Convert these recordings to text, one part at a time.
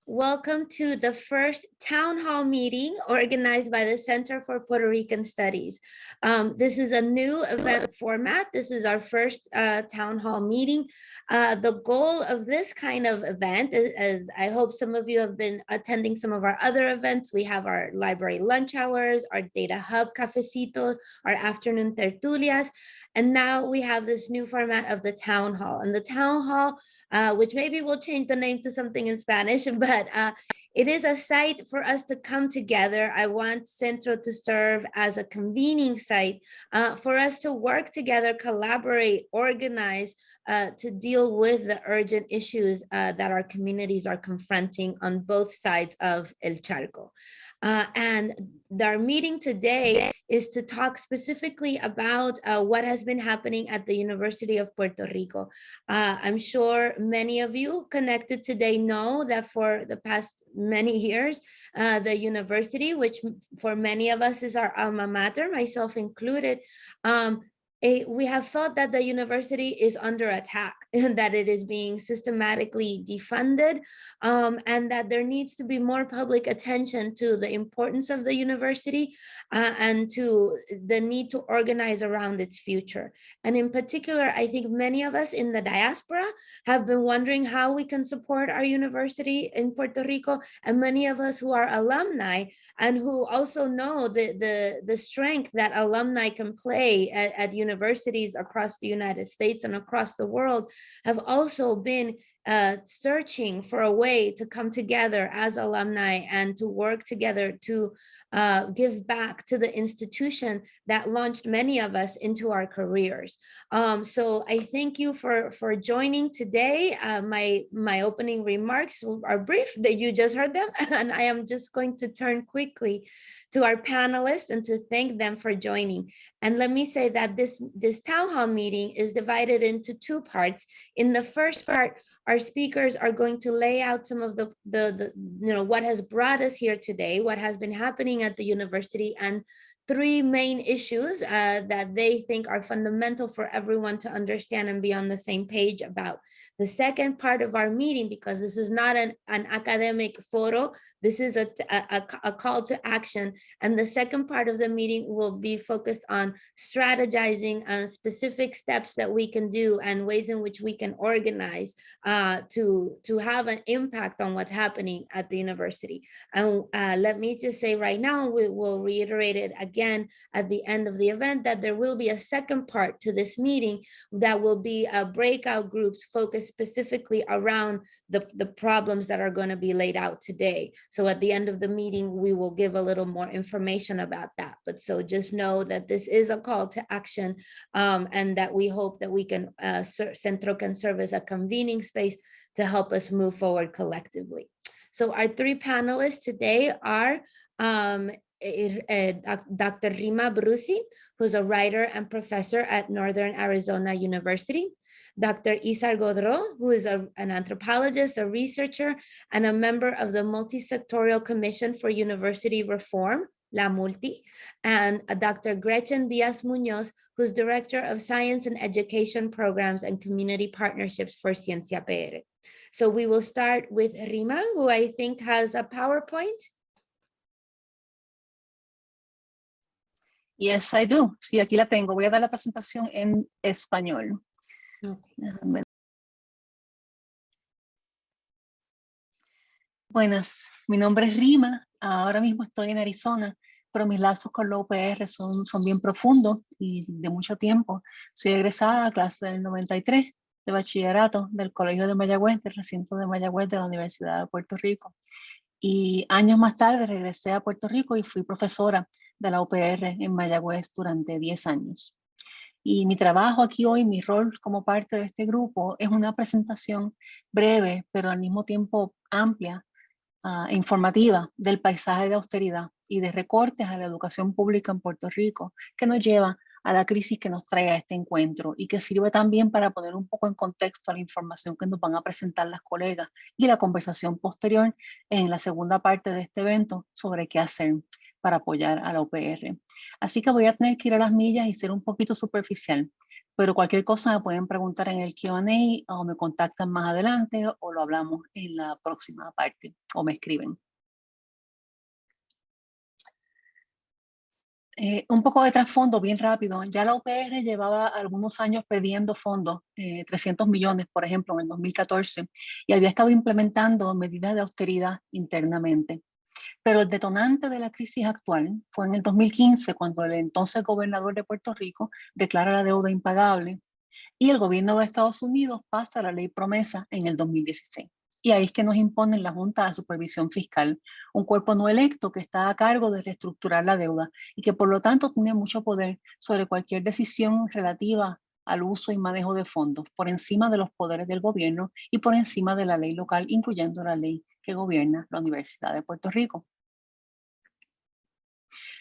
Welcome to the first town hall meeting organized by the Center for Puerto Rican Studies. This is a new event format. This is our first town hall meeting. The goal of this kind of event is, as I hope some of you have been attending some of our other events, we have our library lunch hours, our data hub cafecitos, our afternoon tertulias, and now we have this new format of the town hall. And the town hall, which maybe we'll change the name to something in Spanish, but it is a site for us to come together. I want Centro to serve as a convening site for us to work together, collaborate, organize to deal with the urgent issues that our communities are confronting on both sides of El Charco. And our meeting today is to talk specifically about what has been happening at the University of Puerto Rico. I'm sure many of you connected today know that for the past many years, the university, which for many of us is our alma mater, myself included, we have felt that the university is under attack and that it is being systematically defunded, and that there needs to be more public attention to the importance of the university and to the need to organize around its future. And in particular, I think many of us in the diaspora have been wondering how we can support our university in Puerto Rico, and many of us who are alumni and who also know the strength that alumni can play at universities across the United States and across the world have also been searching for a way to come together as alumni and to work together to give back to the institution that launched many of us into our careers. So I thank you for joining today. My opening remarks are brief, that you just heard them, and I am just going to turn quickly to our panelists and to thank them for joining. And let me say that this town hall meeting is divided into two parts. In the first part, our speakers are going to lay out some of the what has brought us here today, what has been happening at the university, and three main issues that they think are fundamental for everyone to understand and be on the same page about. The second part of our meeting, because this is not an academic photo, this is a call to action. And the second part of the meeting will be focused on strategizing specific steps that we can do and ways in which we can organize to have an impact on what's happening at the university. And let me just say right now, we will reiterate it again at the end of the event, that there will be a second part to this meeting that will be breakout groups focused specifically around the problems that are going to be laid out today. So at the end of the meeting, we will give a little more information about that. But so just know that this is a call to action, and that we hope that we can, Centro can serve as a convening space to help us move forward collectively. So our three panelists today are Dr. Rima Brusi, who's a writer and professor at Northern Arizona University. Dr. Isar Godreau, who is an anthropologist, a researcher, and a member of the Multisectorial Commission for University Reform, La Multi, and Dr. Gretchen Diaz-Muñoz, who's Director of Science and Education Programs and Community Partnerships for Ciencia PR. So we will start with Rima, who I think has a PowerPoint. Yes, I do. Sí, aquí la tengo. Voy a dar la presentación en español. Okay. Buenas, mi nombre es Rima. Ahora mismo estoy en Arizona, pero mis lazos con la UPR son bien profundos y de mucho tiempo. Soy egresada a clase del 93 de bachillerato del Colegio de Mayagüez, del recinto de Mayagüez de la Universidad de Puerto Rico. Y años más tarde regresé a Puerto Rico y fui profesora de la UPR en Mayagüez durante 10 años. Y mi trabajo aquí hoy, mi rol como parte de este grupo, es una presentación breve, pero al mismo tiempo amplia e informativa del paisaje de austeridad y de recortes a la educación pública en Puerto Rico, que nos lleva a la crisis que nos trae a este encuentro y que sirve también para poner un poco en contexto a la información que nos van a presentar las colegas y la conversación posterior en la segunda parte de este evento sobre qué hacer para apoyar a la UPR. Así que voy a tener que ir a las millas y ser un poquito superficial, Pero cualquier cosa me pueden preguntar en el Q&A o me contactan más adelante o lo hablamos en la próxima parte o me escriben. Un poco de trasfondo bien rápido. Ya la UPR llevaba algunos años pidiendo fondos, 300 millones, por ejemplo, en el 2014, y había estado implementando medidas de austeridad internamente. Pero el detonante de la crisis actual fue en el 2015, cuando el entonces gobernador de Puerto Rico declara la deuda impagable y el gobierno de Estados Unidos pasa la ley promesa en el 2016. Y ahí es que nos imponen la Junta de Supervisión Fiscal, un cuerpo no electo que está a cargo de reestructurar la deuda y que por lo tanto tiene mucho poder sobre cualquier decisión relativa al uso y manejo de fondos, por encima de los poderes del gobierno y por encima de la ley local, incluyendo la ley que gobierna la Universidad de Puerto Rico.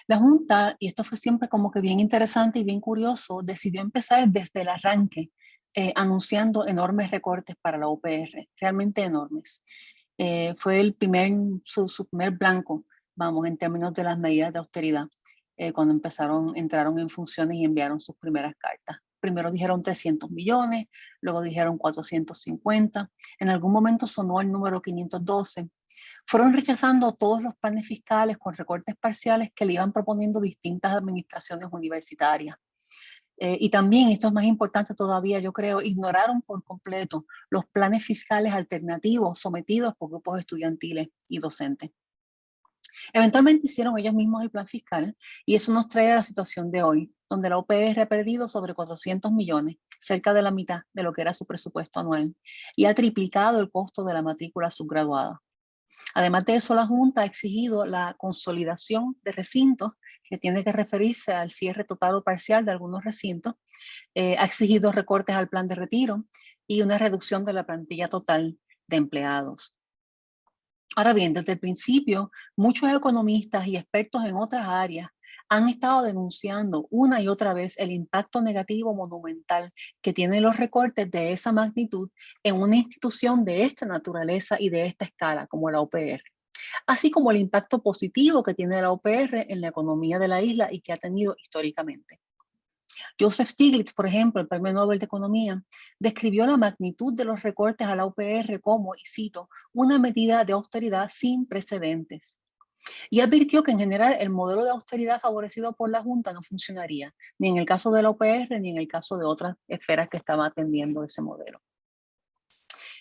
La Junta, y esto fue siempre como que bien interesante y bien curioso, decidió empezar desde el arranque anunciando enormes recortes para la UPR, realmente enormes. Fue su primer blanco, vamos, en términos de las medidas de austeridad, cuando entraron en funciones y enviaron sus primeras cartas. Primero dijeron 300 millones, luego dijeron 450, en algún momento sonó el número 512. Fueron rechazando todos los planes fiscales con recortes parciales que le iban proponiendo distintas administraciones universitarias. Y también, esto es más importante todavía, yo creo, ignoraron por completo los planes fiscales alternativos sometidos por grupos estudiantiles y docentes. Eventualmente hicieron ellos mismos el plan fiscal y eso nos trae a la situación de hoy, donde la UPR ha perdido sobre 400 millones, cerca de la mitad de lo que era su presupuesto anual, y ha triplicado el costo de la matrícula subgraduada. Además de eso, la Junta ha exigido la consolidación de recintos, que tiene que referirse al cierre total o parcial de algunos recintos, ha exigido recortes al plan de retiro y una reducción de la plantilla total de empleados. Ahora bien, desde el principio, muchos economistas y expertos en otras áreas han estado denunciando una y otra vez el impacto negativo monumental que tienen los recortes de esa magnitud en una institución de esta naturaleza y de esta escala como la UPR, así como el impacto positivo que tiene la UPR en la economía de la isla y que ha tenido históricamente. Joseph Stiglitz, por ejemplo, el Premio Nobel de Economía, describió la magnitud de los recortes a la UPR como, y cito, una medida de austeridad sin precedentes. Y advirtió que en general el modelo de austeridad favorecido por la Junta no funcionaría, ni en el caso de la UPR, ni en el caso de otras esferas que estaban atendiendo ese modelo.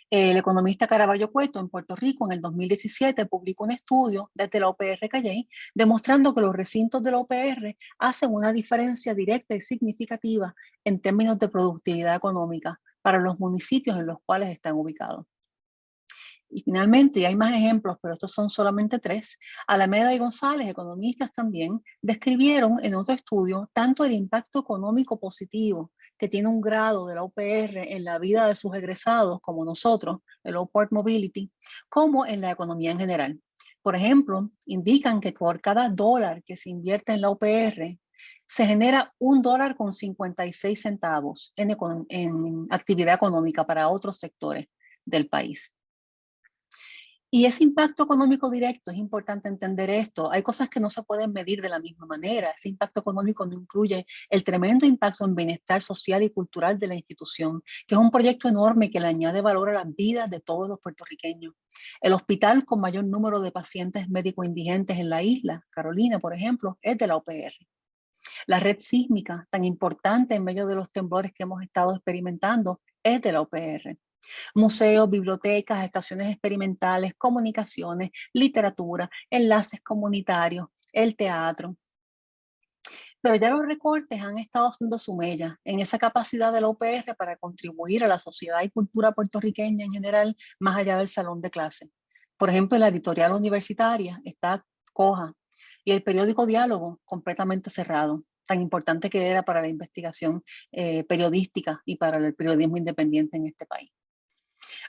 El economista Caraballo Cueto en Puerto Rico en el 2017 publicó un estudio desde la UPR Calley demostrando que los recintos de la UPR hacen una diferencia directa y significativa en términos de productividad económica para los municipios en los cuales están ubicados. Y finalmente, y hay más ejemplos, pero estos son solamente 3, Alameda y González, economistas también, describieron en otro estudio tanto el impacto económico positivo que tiene un grado de la UPR en la vida de sus egresados, como nosotros, el Upward Mobility, como en la economía en general. Por ejemplo, indican que por cada $1 que se invierte en la UPR, se genera $1.56 en actividad económica para otros sectores del país. Y ese impacto económico directo, es importante entender esto, hay cosas que no se pueden medir de la misma manera. Ese impacto económico no incluye el tremendo impacto en bienestar social y cultural de la institución, que es un proyecto enorme que le añade valor a las vidas de todos los puertorriqueños. El hospital con mayor número de pacientes médico indigentes en la isla, Carolina, por ejemplo, es de la UPR. La red sísmica, tan importante en medio de los temblores que hemos estado experimentando, es de la UPR. Museos, bibliotecas, estaciones experimentales, comunicaciones, literatura, enlaces comunitarios, el teatro. Pero ya los recortes han estado haciendo su mella en esa capacidad de la UPR para contribuir a la sociedad y cultura puertorriqueña en general, más allá del salón de clase. Por ejemplo, la editorial universitaria está coja y el periódico Diálogo completamente cerrado, tan importante que era para la investigación periodística y para el periodismo independiente en este país.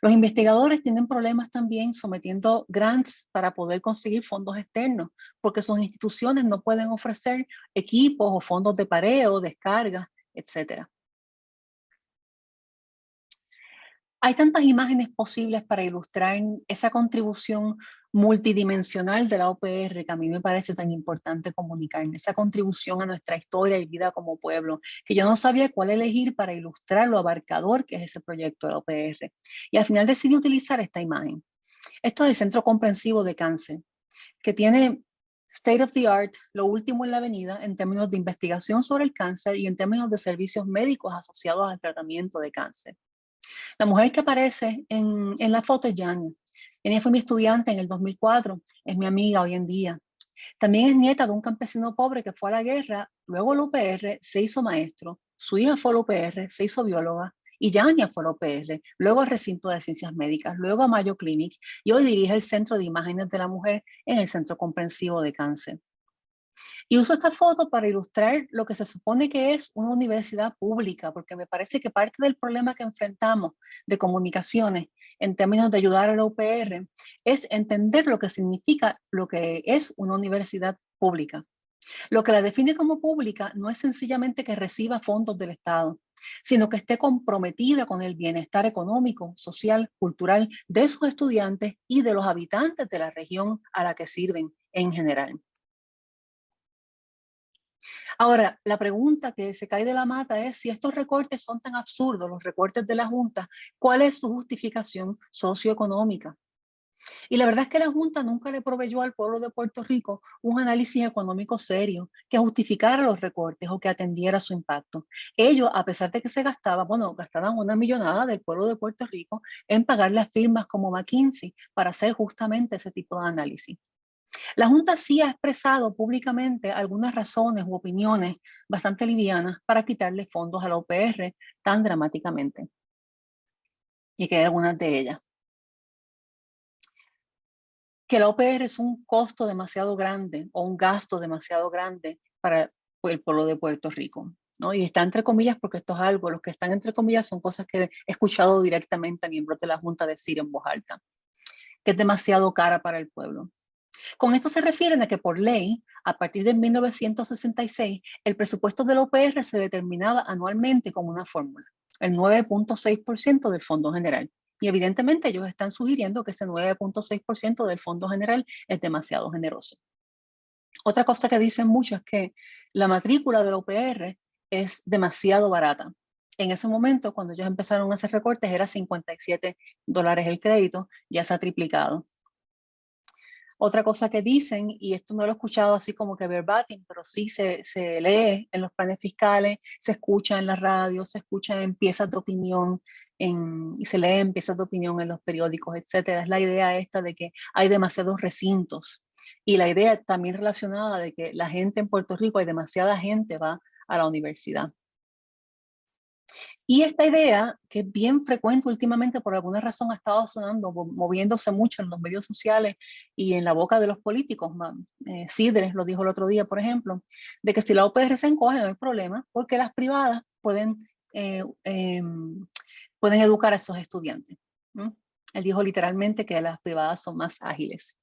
Los investigadores tienen problemas también sometiendo grants para poder conseguir fondos externos, porque sus instituciones no pueden ofrecer equipos o fondos de pareo, descargas, etc. Hay tantas imágenes posibles para ilustrar esa contribución multidimensional de la OPR que a mí me parece tan importante comunicar, esa contribución a nuestra historia y vida como pueblo, que yo no sabía cuál elegir para ilustrar lo abarcador que es ese proyecto de la OPR. Y al final decidí utilizar esta imagen. Esto es el Centro Comprensivo de Cáncer, que tiene state of the art, lo último en la avenida en términos de investigación sobre el cáncer y en términos de servicios médicos asociados al tratamiento de cáncer. La mujer que aparece en la foto es Yania. Ella fue mi estudiante en el 2004, es mi amiga hoy en día. También es nieta de un campesino pobre que fue a la guerra, luego al UPR, se hizo maestro, su hija fue al UPR, se hizo bióloga, y Yania fue al UPR, luego al recinto de ciencias médicas, luego a Mayo Clinic, y hoy dirige el Centro de Imágenes de la Mujer en el Centro Comprensivo de Cáncer. Y uso esta foto para ilustrar lo que se supone que es una universidad pública, porque me parece que parte del problema que enfrentamos de comunicaciones en términos de ayudar a la UPR es entender lo que significa lo que es una universidad pública. Lo que la define como pública no es sencillamente que reciba fondos del Estado, sino que esté comprometida con el bienestar económico, social, cultural de sus estudiantes y de los habitantes de la región a la que sirven en general. Ahora, la pregunta que se cae de la mata es si estos recortes son tan absurdos, los recortes de la Junta, ¿cuál es su justificación socioeconómica? Y la verdad es que la Junta nunca le proveyó al pueblo de Puerto Rico un análisis económico serio que justificara los recortes o que atendiera su impacto. Ellos, a pesar de que se gastaba, bueno, gastaban una millonada del pueblo de Puerto Rico en pagar las firmas como McKinsey para hacer justamente ese tipo de análisis. La Junta sí ha expresado públicamente algunas razones u opiniones bastante livianas para quitarle fondos a la UPR tan dramáticamente. Y que hay algunas de ellas. Que la UPR es un costo demasiado grande o un gasto demasiado grande para el pueblo de Puerto Rico, ¿no? Y está entre comillas porque esto es algo, los que están entre comillas son cosas que he escuchado directamente a miembros de la Junta decir en voz alta, que es demasiado cara para el pueblo. Con esto se refieren a que por ley, a partir de 1966, el presupuesto de la UPR se determinaba anualmente con una fórmula, el 9.6% del Fondo General. Y evidentemente ellos están sugiriendo que ese 9.6% del Fondo General es demasiado generoso. Otra cosa que dicen mucho es que la matrícula de la UPR es demasiado barata. En ese momento, cuando ellos empezaron a hacer recortes, era $57 el crédito, ya se ha triplicado. Otra cosa que dicen, y esto no lo he escuchado así como que verbatim, pero sí se lee en los planes fiscales, se escucha en la radio, se escucha en piezas de opinión, y se lee en piezas de opinión en los periódicos, etcétera. Es la idea esta de que hay demasiados recintos. Y la idea también relacionada de que la gente en Puerto Rico, hay demasiada gente va a la universidad. Y esta idea, que es bien frecuente últimamente, por alguna razón ha estado sonando, moviéndose mucho en los medios sociales y en la boca de los políticos. Sidres lo dijo el otro día, por ejemplo, de que si la UPR se encoge no hay problema, porque las privadas pueden educar a esos estudiantes, ¿no? Él dijo literalmente que las privadas son más ágiles.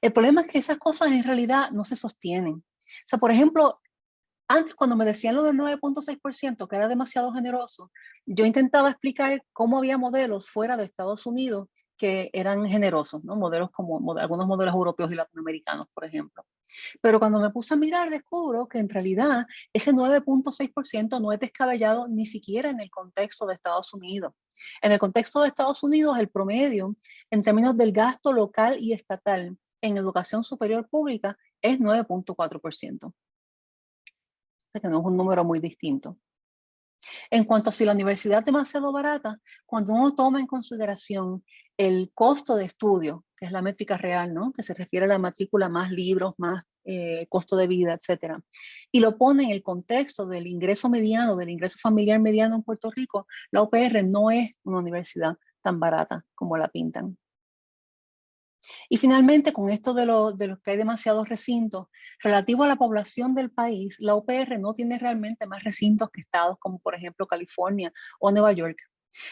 El problema es que esas cosas en realidad no se sostienen. O sea, por ejemplo, antes, cuando me decían lo del 9.6%, que era demasiado generoso, yo intentaba explicar cómo había modelos fuera de Estados Unidos que eran generosos, ¿no? Modelos como algunos modelos europeos y latinoamericanos, por ejemplo. Pero cuando me puse a mirar, descubro que en realidad ese 9.6% no es descabellado ni siquiera en el contexto de Estados Unidos. En el contexto de Estados Unidos, el promedio en términos del gasto local y estatal en educación superior pública es 9.4%. Que no es un número muy distinto. En cuanto a si la universidad es demasiado barata, cuando uno toma en consideración el costo de estudio, que es la métrica real, ¿no? Que se refiere a la matrícula más libros, más costo de vida, etcétera, y lo pone en el contexto del ingreso mediano, del ingreso familiar mediano en Puerto Rico, la UPR no es una universidad tan barata como la pintan. Y finalmente, con esto de los que hay demasiados recintos, relativo a la población del país, la UPR no tiene realmente más recintos que estados como por ejemplo California o Nueva York.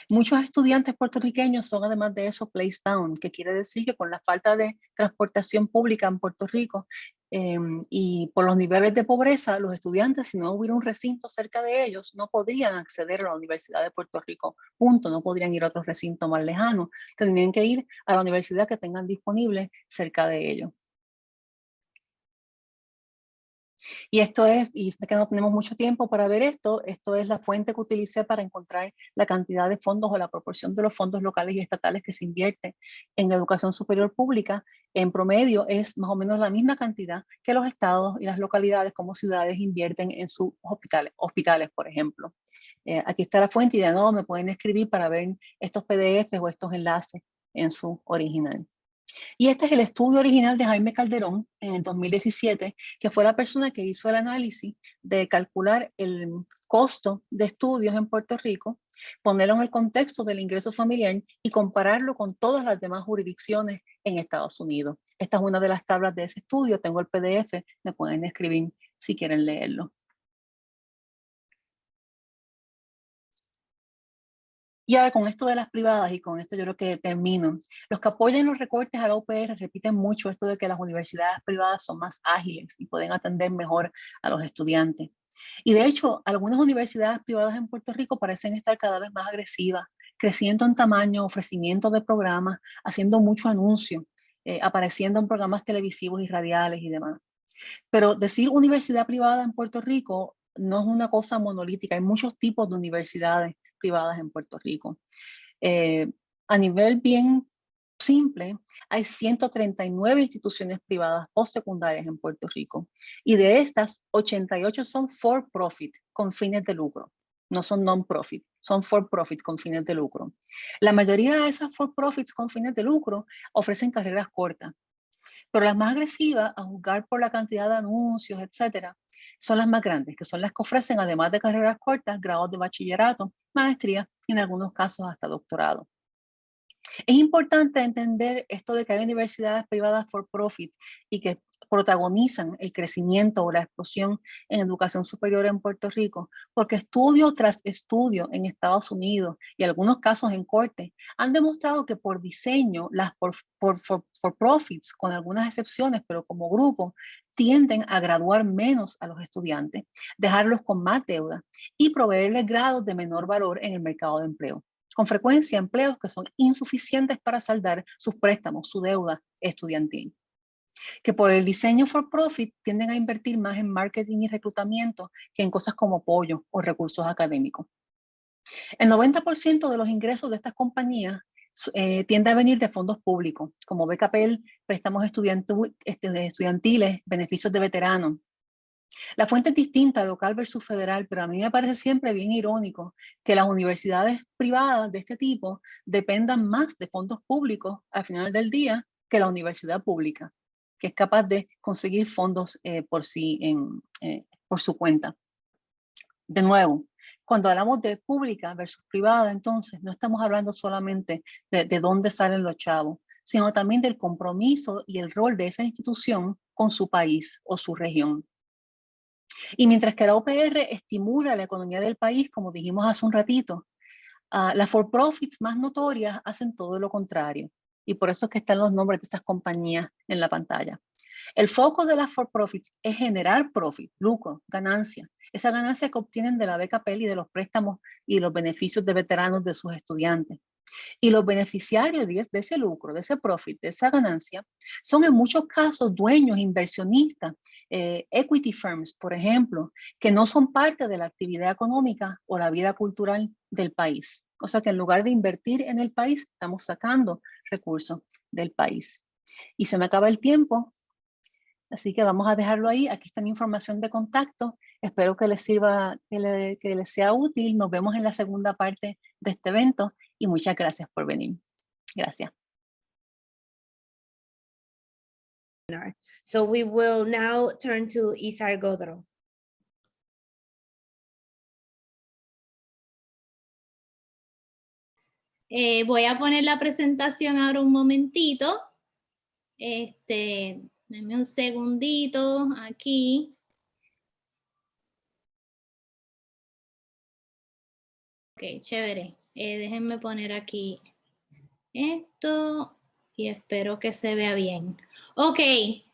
Muchos estudiantes puertorriqueños son además de eso place bound, que quiere decir que con la falta de transportación pública en Puerto Rico, Y por los niveles de pobreza, los estudiantes, si no hubiera un recinto cerca de ellos, no podrían acceder a la Universidad de Puerto Rico, punto, no podrían ir a otro recinto más lejano, tendrían que ir a la universidad que tengan disponible cerca de ellos. Y esto es, y sé que no tenemos mucho tiempo para ver esto es la fuente que utilicé para encontrar la cantidad de fondos o la proporción de los fondos locales y estatales que se invierte en la educación superior pública. En promedio es más o menos la misma cantidad que los estados y las localidades como ciudades invierten en sus hospitales, por ejemplo. Aquí está la fuente y de nuevo me pueden escribir para ver estos PDFs o estos enlaces en su original. Y este es el estudio original de Jaime Calderón en el 2017, que fue la persona que hizo el análisis de calcular el costo de estudios en Puerto Rico, ponerlo en el contexto del ingreso familiar y compararlo con todas las demás jurisdicciones en Estados Unidos. Esta es una de las tablas de ese estudio, tengo el PDF, me pueden escribir si quieren leerlo. Y ahora con esto de las privadas, y con esto yo creo que termino, los que apoyan los recortes a la UPR repiten mucho esto de que las universidades privadas son más ágiles y pueden atender mejor a los estudiantes. Y de hecho, algunas universidades privadas en Puerto Rico parecen estar cada vez más agresivas, creciendo en tamaño, ofrecimiento de programas, haciendo mucho anuncio, apareciendo en programas televisivos y radiales y demás. Pero decir universidad privada en Puerto Rico no es una cosa monolítica, hay muchos tipos de universidades privadas en Puerto Rico. A nivel bien simple, hay 139 instituciones privadas postsecundarias en Puerto Rico y de estas, 88 son for profit, con fines de lucro. No son non-profit, son for profit con fines de lucro. La mayoría de esas for profits con fines de lucro ofrecen carreras cortas, pero las más agresivas, a juzgar por la cantidad de anuncios, etcétera, son las más grandes, que son las que ofrecen, además de carreras cortas, grados de bachillerato, maestría y en algunos casos hasta doctorado. Es importante entender esto de que hay universidades privadas for profit y que protagonizan el crecimiento o la explosión en educación superior en Puerto Rico, porque estudio tras estudio en Estados Unidos y algunos casos en corte han demostrado que por diseño las for profits, con algunas excepciones, pero como grupo, tienden a graduar menos a los estudiantes, dejarlos con más deuda y proveerles grados de menor valor en el mercado de empleo. Con frecuencia empleos que son insuficientes para saldar sus préstamos, su deuda estudiantil. Que por el diseño for profit tienden a invertir más en marketing y reclutamiento que en cosas como apoyo o recursos académicos. El 90% de los ingresos de estas compañías tiende a venir de fondos públicos, como BKPL, préstamos estudiantiles, beneficios de veteranos. La fuente es distinta, local versus federal, pero a mí me parece siempre bien irónico que las universidades privadas de este tipo dependan más de fondos públicos al final del día que la universidad pública, que es capaz de conseguir fondos por su cuenta. De nuevo, cuando hablamos de pública versus privada, entonces no estamos hablando solamente de dónde salen los chavos, sino también del compromiso y el rol de esa institución con su país o su región. Y mientras que la UPR estimula la economía del país, como dijimos hace un ratito, las for-profits más notorias hacen todo lo contrario. Y por eso es que están los nombres de estas compañías en la pantalla. El foco de las for-profits es generar profit, lucro, ganancia. Esa ganancia que obtienen de la beca PEL y de los préstamos y los beneficios de veteranos de sus estudiantes. Y los beneficiarios de ese lucro, de ese profit, de esa ganancia, son en muchos casos dueños, inversionistas, equity firms, por ejemplo, que no son parte de la actividad económica o la vida cultural del país. O sea que en lugar de invertir en el país, estamos sacando recursos del país. Y se me acaba el tiempo, así que vamos a dejarlo ahí. Aquí está mi información de contacto. Espero que les sirva, que les sea útil. Nos vemos en la segunda parte de este evento y muchas gracias por venir. Gracias. So we will now turn to Isar Godro. Voy a poner la presentación ahora un momentito. Denme un segundito aquí. Ok, chévere. Déjenme poner aquí esto y espero que se vea bien. Ok,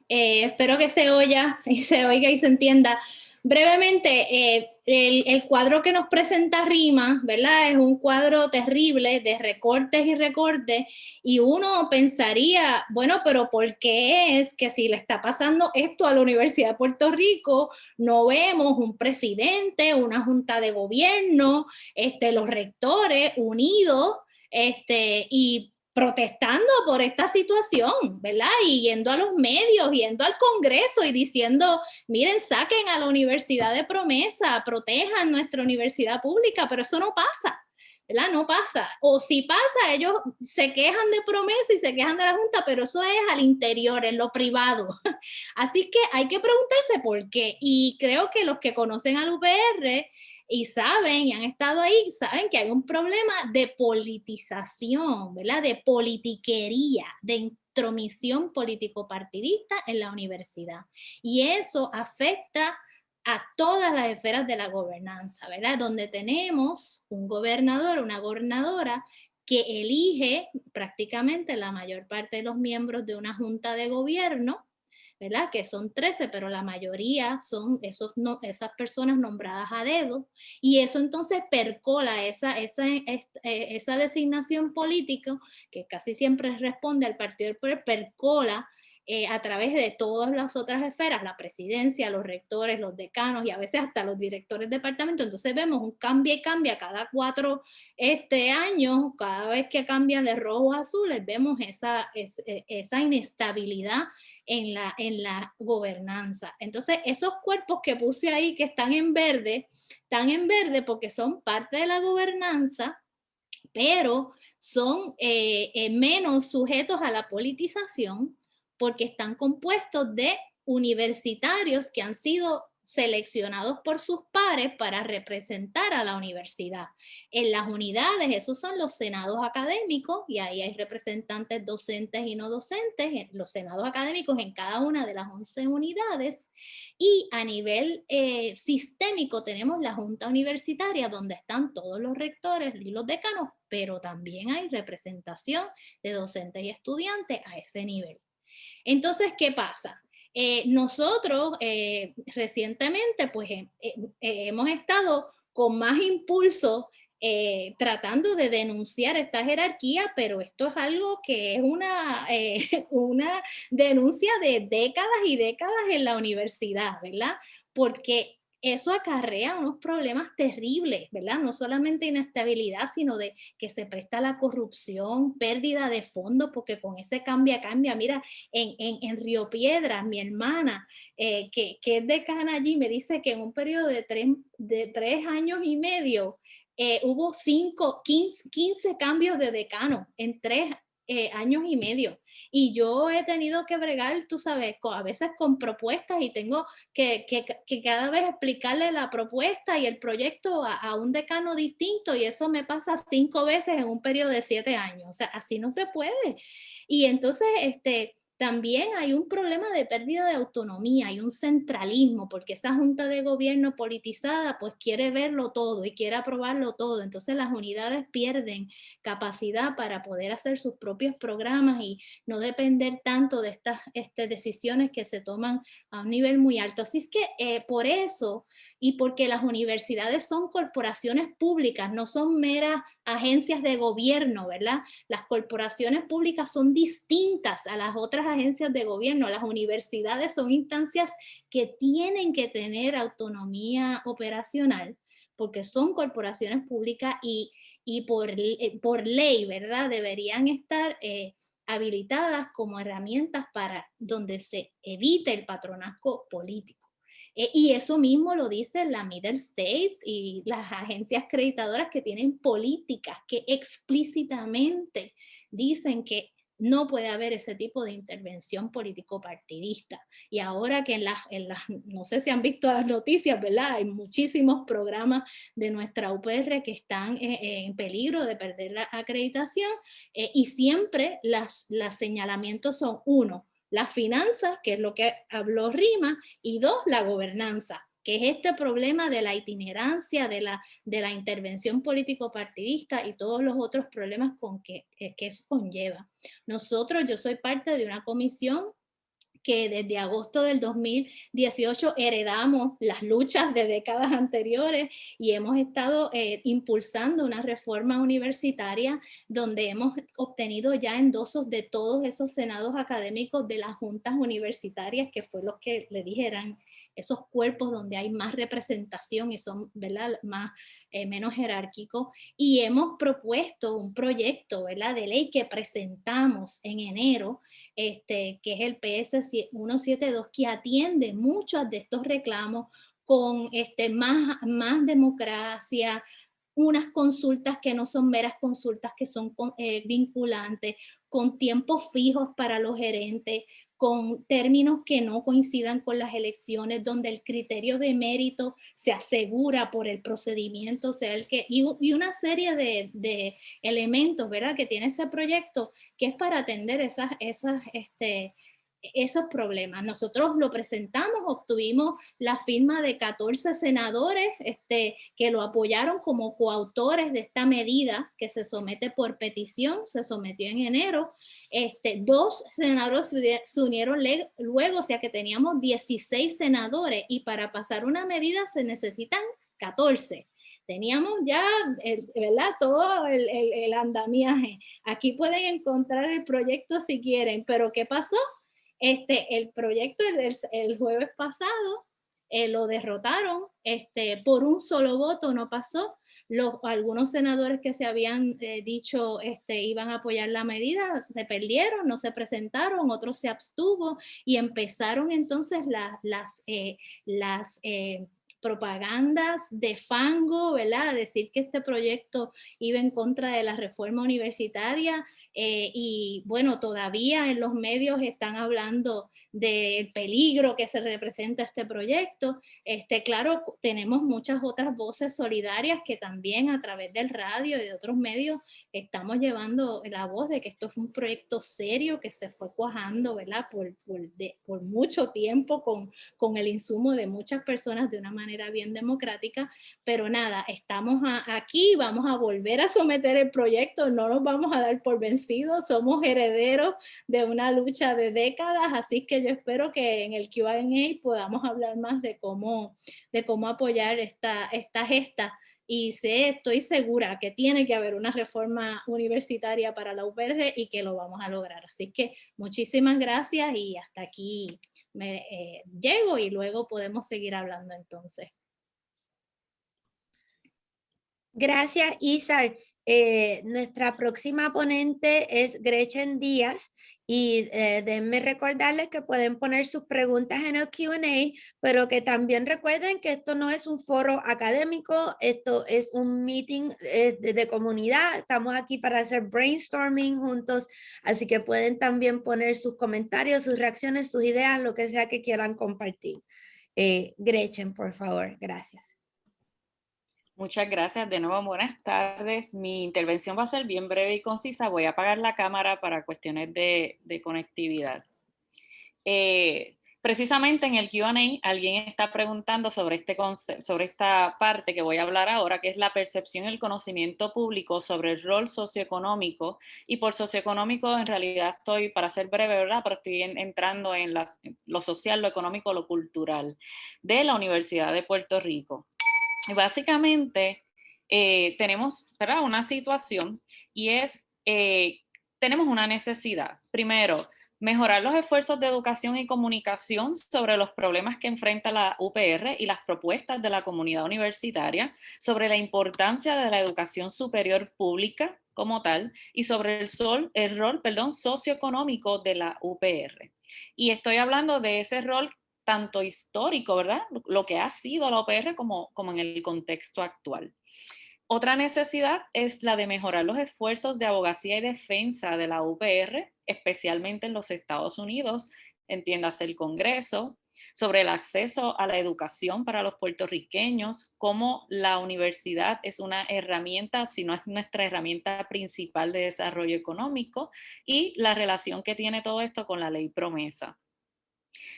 Espero que se oiga y se entienda. Brevemente, el cuadro que nos presenta Rima, ¿verdad? Es un cuadro terrible de recortes y recortes, y uno pensaría, bueno, pero ¿por qué es que si le está pasando esto a la Universidad de Puerto Rico, no vemos un presidente, una junta de gobierno, los rectores unidos, y protestando por esta situación, ¿verdad? Y yendo a los medios, yendo al Congreso y diciendo, miren, saquen a la universidad de promesa, protejan nuestra universidad pública, pero eso no pasa, ¿verdad? No pasa. O si pasa, ellos se quejan de promesa y se quejan de la Junta, pero eso es al interior, en lo privado. Así que hay que preguntarse por qué. Y creo que los que conocen al UPR y saben, y han estado ahí, saben que hay un problema de politización, ¿verdad? De politiquería, de intromisión político-partidista en la universidad. Y eso afecta a todas las esferas de la gobernanza, ¿verdad? Donde tenemos un gobernador, una gobernadora que elige prácticamente la mayor parte de los miembros de una junta de gobierno, ¿verdad? Que son 13, pero la mayoría son esas personas nombradas a dedo, y eso entonces percola esa designación política, que casi siempre responde al partido del poder, percola a través de todas las otras esferas, la presidencia, los rectores, los decanos y a veces hasta los directores de departamento. Entonces vemos un cambia y cambia cada 4 años, cada vez que cambian de rojo a azules, vemos esa inestabilidad en la gobernanza. Entonces, esos cuerpos que puse ahí que están en verde porque son parte de la gobernanza, pero son menos sujetos a la politización porque están compuestos de universitarios que han sido seleccionados por sus pares para representar a la universidad. En las unidades, esos son los senados académicos, y ahí hay representantes docentes y no docentes, los senados académicos en cada una de las 11 unidades, y a nivel sistémico tenemos la junta universitaria, donde están todos los rectores y los decanos, pero también hay representación de docentes y estudiantes a ese nivel. Entonces, ¿qué pasa? Nosotros recientemente pues hemos estado con más impulso tratando de denunciar esta jerarquía, pero esto es algo que es una denuncia de décadas y décadas en la universidad, ¿verdad? Porque eso acarrea unos problemas terribles, ¿verdad? No solamente inestabilidad, sino de que se presta la corrupción, pérdida de fondos, porque con ese cambia, mira, en Río Piedras, mi hermana, que es decana allí, me dice que en un periodo de 3 años y medio, hubo 15 cambios de decano en 3 años y medio. Y yo he tenido que bregar, tú sabes, a veces con propuestas, y tengo que cada vez explicarle la propuesta y el proyecto a un decano distinto, y eso me pasa 5 veces en un periodo de 7 años. O sea, así no se puede. Y entonces, también hay un problema de pérdida de autonomía, hay un centralismo, porque esa junta de gobierno politizada pues quiere verlo todo y quiere aprobarlo todo. Entonces las unidades pierden capacidad para poder hacer sus propios programas y no depender tanto de estas decisiones que se toman a un nivel muy alto. Así es que por eso, y porque las universidades son corporaciones públicas, no son meras agencias de gobierno, ¿verdad? Las corporaciones públicas son distintas a las otras agencias de gobierno. Las universidades son instancias que tienen que tener autonomía operacional porque son corporaciones públicas y por ley, ¿verdad? Deberían estar habilitadas como herramientas para donde se evite el patronazgo político. Y eso mismo lo dice la Middle States y las agencias acreditadoras que tienen políticas que explícitamente dicen que no puede haber ese tipo de intervención político-partidista. Y ahora que no sé si han visto las noticias, ¿verdad? Hay muchísimos programas de nuestra UPR que están en peligro de perder la acreditación, y siempre los señalamientos son: 1, las finanzas, que es lo que habló Rima, y 2, la gobernanza, que es este problema de la itinerancia, de la intervención político-partidista y todos los otros problemas que eso conlleva. Yo soy parte de una comisión que desde agosto del 2018 heredamos las luchas de décadas anteriores y hemos estado impulsando una reforma universitaria donde hemos obtenido ya endosos de todos esos senados académicos de las juntas universitarias, que fue lo que le dijeran esos cuerpos donde hay más representación y son, ¿verdad?, más, menos jerárquicos. Y hemos propuesto un proyecto, ¿verdad?, de ley que presentamos en enero, que es el PS 172, que atiende muchos de estos reclamos con más democracia, unas consultas que no son meras consultas, que son vinculantes, con tiempos fijos para los gerentes, con términos que no coincidan con las elecciones, donde el criterio de mérito se asegura por el procedimiento, sea el que, y una serie de elementos, ¿verdad?, que tiene ese proyecto, que es para atender esos problemas. Nosotros lo presentamos, obtuvimos la firma de 14 senadores que lo apoyaron como coautores de esta medida que se somete por petición, se sometió en enero. 2 senadores se unieron luego, o sea que teníamos 16 senadores y para pasar una medida se necesitan 14. Teníamos ya, ¿verdad?, todo el andamiaje. Aquí pueden encontrar el proyecto si quieren, pero ¿qué pasó? El proyecto el jueves pasado lo derrotaron, por un solo voto no pasó. Algunos senadores que se habían dicho iban a apoyar la medida se perdieron, no se presentaron, otros se abstuvo y empezaron entonces las propagandas de fango, ¿verdad?, a decir que este proyecto iba en contra de la reforma universitaria. Y bueno, todavía en los medios están hablando del peligro que se representa este proyecto. Claro, tenemos muchas otras voces solidarias que también a través del radio y de otros medios estamos llevando la voz de que esto fue un proyecto serio que se fue cuajando, ¿verdad?, por mucho tiempo con el insumo de muchas personas de una manera bien democrática. Pero nada, estamos aquí, vamos a volver a someter el proyecto, no nos vamos a dar por vencidos, somos herederos de una lucha de décadas, así que yo espero que en el Q&A podamos hablar más de cómo apoyar esta gesta. Y estoy segura que tiene que haber una reforma universitaria para la UPR y que lo vamos a lograr. Así que muchísimas gracias y hasta aquí llego y luego podemos seguir hablando entonces. Gracias, Isar. Nuestra próxima ponente es Gretchen Díaz y déjenme recordarles que pueden poner sus preguntas en el Q&A, pero que también recuerden que esto no es un foro académico, esto es un meeting de comunidad. Estamos aquí para hacer brainstorming juntos, así que pueden también poner sus comentarios, sus reacciones, sus ideas, lo que sea que quieran compartir. Gretchen, por favor, gracias. Muchas gracias. De nuevo, buenas tardes. Mi intervención va a ser bien breve y concisa. Voy a apagar la cámara para cuestiones de conectividad. Precisamente en el Q&A alguien está preguntando sobre este concepto, sobre esta parte que voy a hablar ahora, que es la percepción y el conocimiento público sobre el rol socioeconómico. Y por socioeconómico en realidad estoy, para ser breve, ¿verdad?, pero estoy entrando en lo social, lo económico, lo cultural de la Universidad de Puerto Rico. Básicamente tenemos, ¿verdad?, una situación y es, tenemos una necesidad. Primero, mejorar los esfuerzos de educación y comunicación sobre los problemas que enfrenta la UPR y las propuestas de la comunidad universitaria, sobre la importancia de la educación superior pública como tal y sobre el rol socioeconómico de la UPR. Y estoy hablando de ese rol tanto histórico, ¿verdad?, lo que ha sido la UPR como en el contexto actual. Otra necesidad es la de mejorar los esfuerzos de abogacía y defensa de la UPR, especialmente en los Estados Unidos, entiéndase el Congreso, sobre el acceso a la educación para los puertorriqueños, cómo la universidad es una herramienta, si no es nuestra herramienta principal de desarrollo económico, y la relación que tiene todo esto con la ley promesa.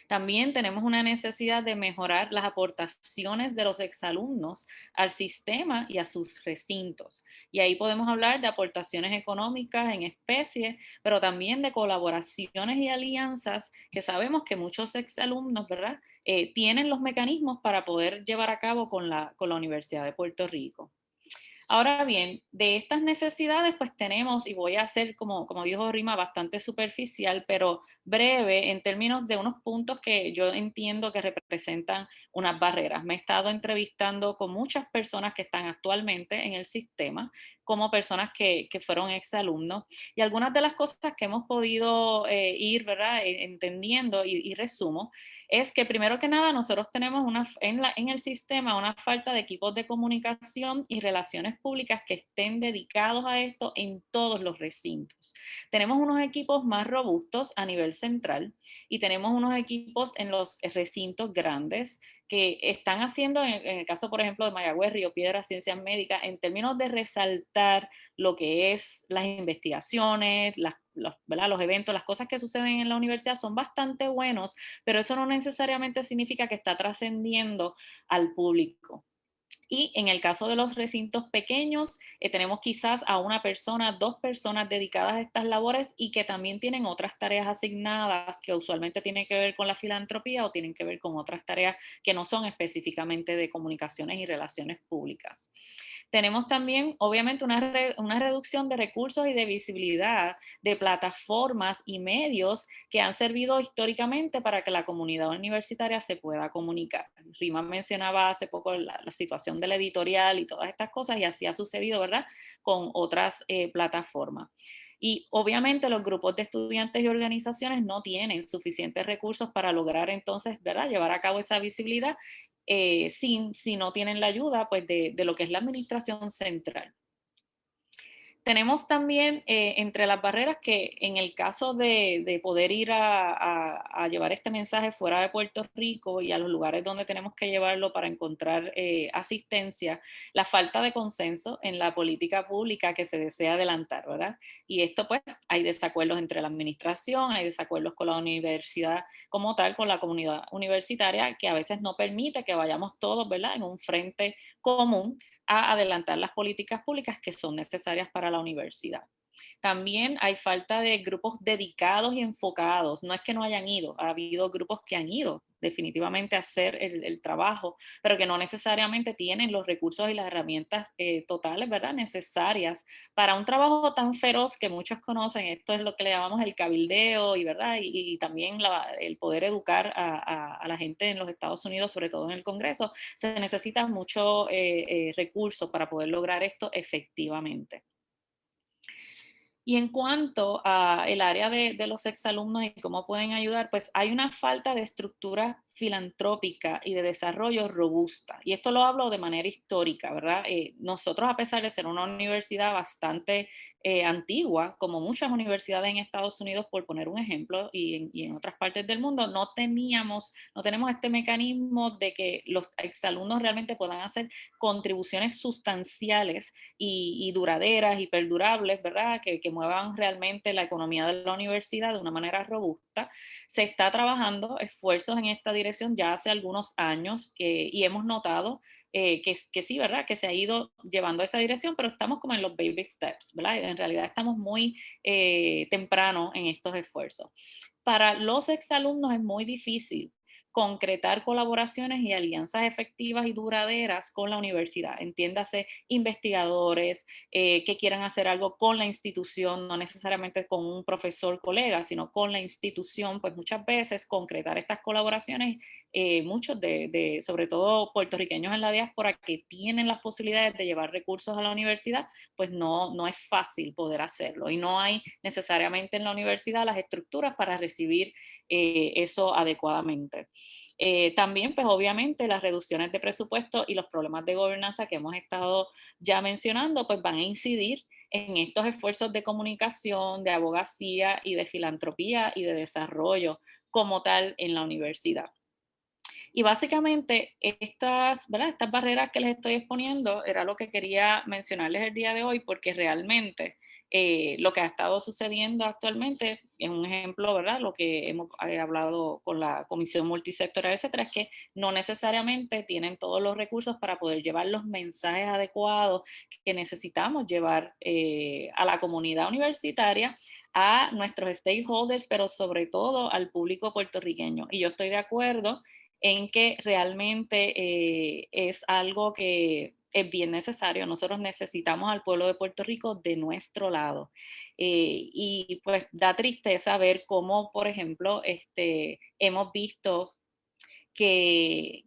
También tenemos una necesidad de mejorar las aportaciones de los exalumnos al sistema y a sus recintos. Y ahí podemos hablar de aportaciones económicas en especie, pero también de colaboraciones y alianzas que sabemos que muchos exalumnos, ¿verdad? Tienen los mecanismos para poder llevar a cabo con la Universidad de Puerto Rico. Ahora bien, de estas necesidades pues tenemos, y voy a hacer como dijo Rima, bastante superficial, pero breve en términos de unos puntos que yo entiendo que representan unas barreras. Me he estado entrevistando con muchas personas que están actualmente en el sistema, como personas que fueron exalumnos, y algunas de las cosas que hemos podido ir, ¿verdad? Entendiendo y resumo, es que primero que nada nosotros tenemos en el sistema una falta de equipos de comunicación y relaciones públicas que estén dedicados a esto en todos los recintos. Tenemos unos equipos más robustos a nivel central y tenemos unos equipos en los recintos grandes que están haciendo, en el caso, por ejemplo, de Mayagüez, Río Piedras, Ciencias Médicas, en términos de resaltar lo que es las investigaciones, los eventos, las cosas que suceden en la universidad son bastante buenos, pero eso no necesariamente significa que está trascendiendo al público. Y en el caso de los recintos pequeños, tenemos quizás a una persona, 2 personas dedicadas a estas labores y que también tienen otras tareas asignadas que usualmente tienen que ver con la filantropía o tienen que ver con otras tareas que no son específicamente de comunicaciones y relaciones públicas. Tenemos también, obviamente, una reducción de recursos y de visibilidad de plataformas y medios que han servido históricamente para que la comunidad universitaria se pueda comunicar. Rima mencionaba hace poco la situación de la editorial y todas estas cosas, y así ha sucedido, ¿verdad?, con otras plataformas. Y obviamente los grupos de estudiantes y organizaciones no tienen suficientes recursos para lograr entonces, ¿verdad?, llevar a cabo esa visibilidad si no tienen la ayuda pues, de lo que es la administración central. Tenemos también entre las barreras que en el caso de poder ir a llevar este mensaje fuera de Puerto Rico y a los lugares donde tenemos que llevarlo para encontrar asistencia, la falta de consenso en la política pública que se desea adelantar, ¿verdad? Y esto pues hay desacuerdos entre la administración, hay desacuerdos con la universidad como tal, con la comunidad universitaria, que a veces no permite que vayamos todos, ¿verdad?, en un frente común a adelantar las políticas públicas que son necesarias para la universidad. También hay falta de grupos dedicados y enfocados. No es que no hayan ido, ha habido grupos que han ido definitivamente a hacer el trabajo, pero que no necesariamente tienen los recursos y las herramientas totales, ¿verdad?, necesarias para un trabajo tan feroz que muchos conocen. Esto es lo que le llamamos el cabildeo ¿verdad? Y también el poder educar a la gente en los Estados Unidos, sobre todo en el Congreso. Se necesita mucho recurso para poder lograr esto efectivamente. Y en cuanto al área de los exalumnos y cómo pueden ayudar, pues hay una falta de estructura filantrópica y de desarrollo robusta. Y esto lo hablo de manera histórica, ¿verdad? Nosotros, a pesar de ser una universidad bastante antigua, como muchas universidades en Estados Unidos, por poner un ejemplo, y en otras partes del mundo, no tenemos este mecanismo de que los exalumnos realmente puedan hacer contribuciones sustanciales y duraderas y perdurables, ¿verdad? Que muevan realmente la economía de la universidad de una manera robusta. Se está trabajando esfuerzos en esta dirección ya hace algunos años y hemos notado que sí, ¿verdad? Que se ha ido llevando esa dirección, pero estamos como en los baby steps, ¿verdad? En realidad estamos muy temprano en estos esfuerzos. Para los exalumnos es muy difícil concretar colaboraciones y alianzas efectivas y duraderas con la universidad. Entiéndase, investigadores que quieran hacer algo con la institución, no necesariamente con un profesor colega, sino con la institución, pues muchas veces concretar estas colaboraciones, muchos sobre todo puertorriqueños en la diáspora que tienen las posibilidades de llevar recursos a la universidad, pues no es fácil poder hacerlo y no hay necesariamente en la universidad las estructuras para recibir eso adecuadamente. También, pues obviamente, las reducciones de presupuesto y los problemas de gobernanza que hemos estado ya mencionando, pues van a incidir en estos esfuerzos de comunicación, de abogacía y de filantropía y de desarrollo como tal en la universidad. Y básicamente estas barreras que les estoy exponiendo era lo que quería mencionarles el día de hoy, porque realmente lo que ha estado sucediendo actualmente es un ejemplo, ¿verdad? Lo que hemos hablado con la Comisión Multisectorial, etcétera, es que no necesariamente tienen todos los recursos para poder llevar los mensajes adecuados que necesitamos llevar a la comunidad universitaria, a nuestros stakeholders, pero sobre todo al público puertorriqueño. Y yo estoy de acuerdo en que realmente es algo que es bien necesario. Nosotros necesitamos al pueblo de Puerto Rico de nuestro lado. Y pues da tristeza ver cómo, por ejemplo, hemos visto que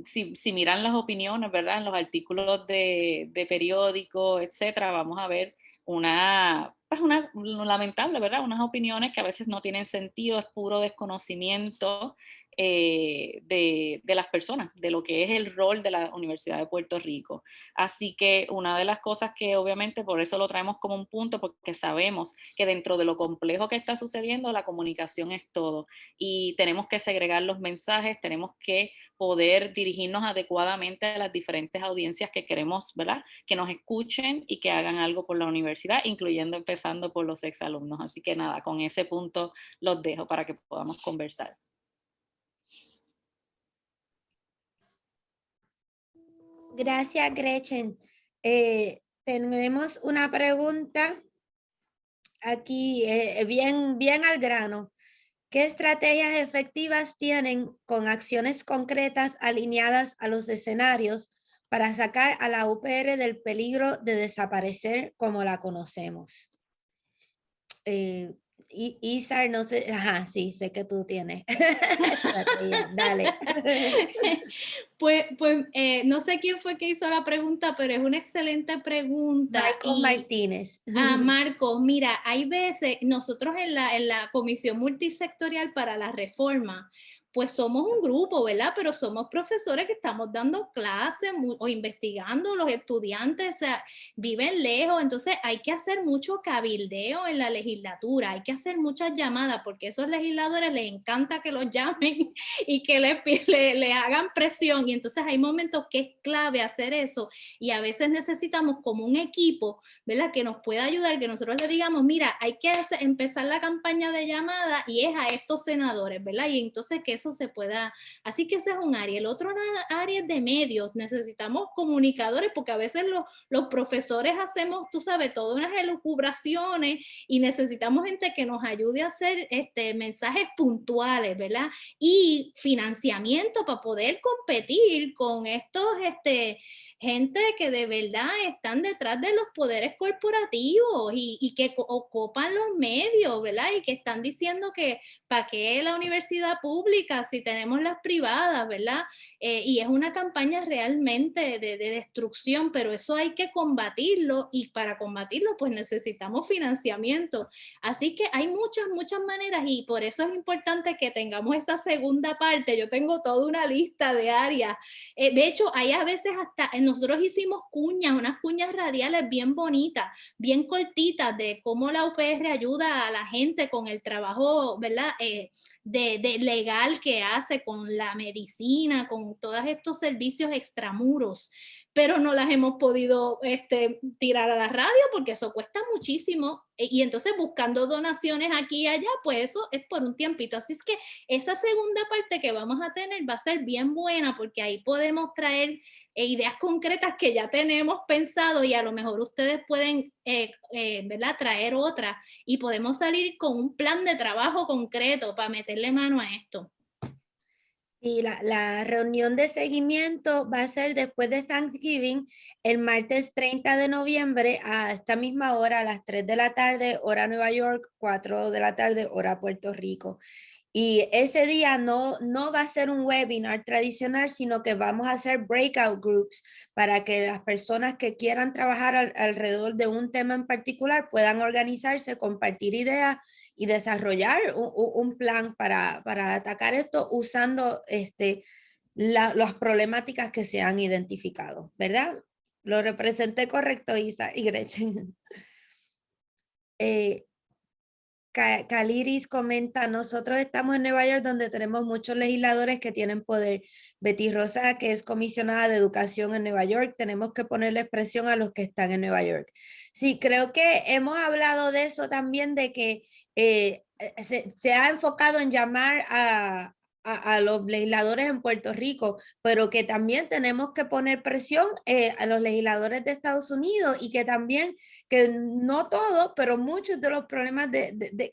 si miran las opiniones, ¿verdad? En los artículos de periódico, etcétera, vamos a ver pues una lamentable, ¿verdad? Unas opiniones que a veces no tienen sentido, es puro desconocimiento de las personas, de lo que es el rol de la Universidad de Puerto Rico. Así que una de las cosas que obviamente por eso lo traemos como un punto, porque sabemos que dentro de lo complejo que está sucediendo, la comunicación es todo. Y tenemos que segregar los mensajes, tenemos que poder dirigirnos adecuadamente a las diferentes audiencias que queremos, ¿verdad? Que nos escuchen y que hagan algo por la universidad, incluyendo empezando por los exalumnos. Así que nada, con ese punto los dejo para que podamos conversar. Gracias, Gretchen. Tenemos una pregunta aquí, bien al grano. ¿Qué estrategias efectivas tienen con acciones concretas alineadas a los escenarios para sacar a la UPR del peligro de desaparecer como la conocemos? Isar, no sé, ajá, sí, sé que tú tienes. Dale. Pues no sé quién fue que hizo la pregunta, pero es una excelente pregunta. Marcos Martínez. Marcos, mira, hay veces nosotros en la Comisión Multisectorial para la Reforma, pues somos un grupo, ¿verdad? Pero somos profesores que estamos dando clases o investigando, los estudiantes, o sea, viven lejos, entonces hay que hacer mucho cabildeo en la legislatura, hay que hacer muchas llamadas, porque a esos legisladores les encanta que los llamen y que le hagan presión, y entonces hay momentos que es clave hacer eso, y a veces necesitamos como un equipo, ¿verdad? Que nos pueda ayudar, que nosotros le digamos, mira, hay que empezar la campaña de llamada y es a estos senadores, ¿verdad? Y entonces que eso se pueda, así que ese es un área. El otro área es de medios, necesitamos comunicadores porque a veces los profesores hacemos, tú sabes, todas unas elucubraciones y necesitamos gente que nos ayude a hacer mensajes puntuales, ¿verdad? Y financiamiento para poder competir con estos, gente que de verdad están detrás de los poderes corporativos y que ocupan los medios, ¿verdad? Y que están diciendo que para qué la universidad pública si tenemos las privadas, ¿verdad? Y es una campaña realmente de destrucción, pero eso hay que combatirlo y para combatirlo pues necesitamos financiamiento. Así que hay muchas maneras y por eso es importante que tengamos esa segunda parte. Yo tengo toda una lista de áreas. De hecho, hay a veces hasta nosotros hicimos unas cuñas radiales bien bonitas, bien cortitas de cómo la UPR ayuda a la gente con el trabajo, ¿verdad? De legal que hace con la medicina, con todos estos servicios extramuros, pero no las hemos podido tirar a la radio porque eso cuesta muchísimo y entonces buscando donaciones aquí y allá, pues eso es por un tiempito. Así es que esa segunda parte que vamos a tener va a ser bien buena porque ahí podemos traer ideas concretas que ya tenemos pensado y a lo mejor ustedes pueden ¿verdad? Traer otras y podemos salir con un plan de trabajo concreto para meterle mano a esto. Sí, la reunión de seguimiento va a ser después de Thanksgiving, el martes 30 de noviembre a esta misma hora, a las 3 de la tarde, hora Nueva York, 4 de la tarde, hora Puerto Rico. Y ese día no va a ser un webinar tradicional, sino que vamos a hacer breakout groups para que las personas que quieran trabajar alrededor de un tema en particular puedan organizarse, compartir ideas y desarrollar un plan para atacar esto usando las problemáticas que se han identificado, ¿verdad? Lo representé correcto, Isa y Gretchen. Caliris comenta, nosotros estamos en Nueva York donde tenemos muchos legisladores que tienen poder. Betty Rosa, que es comisionada de educación en Nueva York, tenemos que ponerle presión a los que están en Nueva York. Sí, creo que hemos hablado de eso también, de que se ha enfocado en llamar a los legisladores en Puerto Rico, pero que también tenemos que poner presión a los legisladores de Estados Unidos y que también, que no todos, pero muchos de los problemas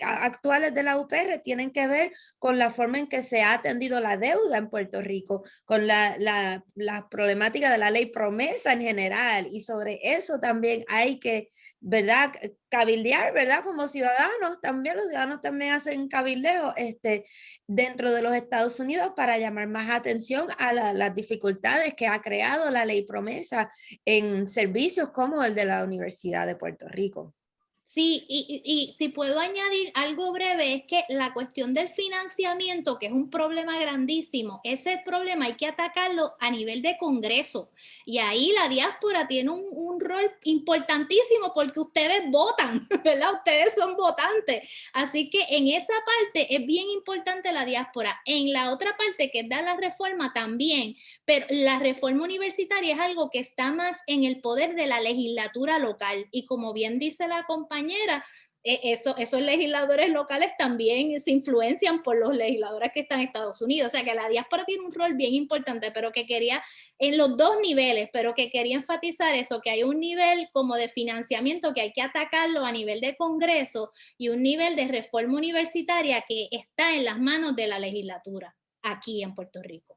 actuales de la UPR tienen que ver con la forma en que se ha atendido la deuda en Puerto Rico, con la problemática de la ley promesa en general, y sobre eso también hay que, ¿verdad?, cabildear, ¿verdad? Como ciudadanos, también los ciudadanos también hacen cabildeo dentro de los Estados Unidos para llamar más atención a las dificultades que ha creado la ley promesa en servicios como el de la Universidad de Puerto Rico. Sí, y si puedo añadir algo breve, es que la cuestión del financiamiento, que es un problema grandísimo, ese problema hay que atacarlo a nivel de Congreso. Y ahí la diáspora tiene un rol importantísimo porque ustedes votan, ¿verdad? Ustedes son votantes. Así que en esa parte es bien importante la diáspora. En la otra parte, que es dar la reforma también, pero la reforma universitaria es algo que está más en el poder de la legislatura local. Y como bien dice la compañera, esos legisladores locales también se influencian por los legisladores que están en Estados Unidos. O sea que la diáspora tiene un rol bien importante, pero que quería, en los dos niveles, pero que quería enfatizar eso, que hay un nivel como de financiamiento que hay que atacarlo a nivel de Congreso y un nivel de reforma universitaria que está en las manos de la legislatura aquí en Puerto Rico.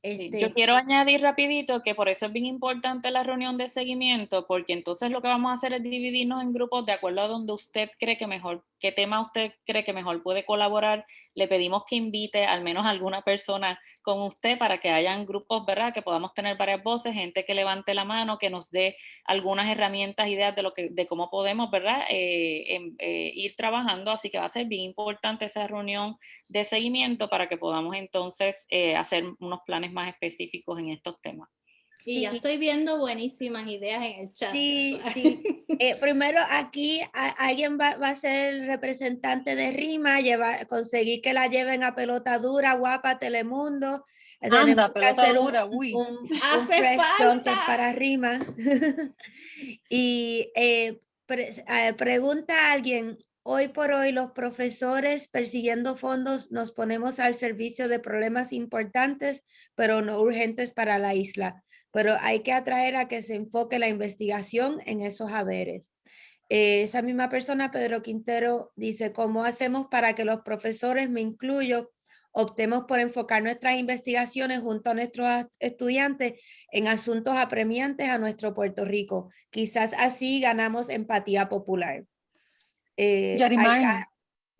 Sí, yo quiero añadir rapidito que por eso es bien importante la reunión de seguimiento, porque entonces lo que vamos a hacer es dividirnos en grupos de acuerdo a donde usted cree que mejor, qué tema usted cree que mejor puede colaborar. Le pedimos que invite al menos a alguna persona con usted para que hayan grupos, ¿verdad? Que podamos tener varias voces, gente que levante la mano, que nos dé algunas herramientas, ideas de cómo podemos, ¿verdad? Ir trabajando. Así que va a ser bien importante esa reunión de seguimiento para que podamos entonces hacer unos planes más específicos en estos temas. Y ya estoy viendo buenísimas ideas en el chat. Sí, sí. Primero aquí alguien va a ser el representante de RIMA, conseguir que la lleven a Pelota Dura, Guapa, Telemundo. Anda, Pelota Dura, uy. Hace falta para RIMA. Y pregunta a alguien, hoy por hoy los profesores persiguiendo fondos nos ponemos al servicio de problemas importantes, pero no urgentes para la isla. Pero hay que atraer a que se enfoque la investigación en esos haberes. Esa misma persona, Pedro Quintero, dice, ¿cómo hacemos para que los profesores, me incluyo, optemos por enfocar nuestras investigaciones junto a nuestros estudiantes en asuntos apremiantes a nuestro Puerto Rico? Quizás así ganamos empatía popular. Yarimar,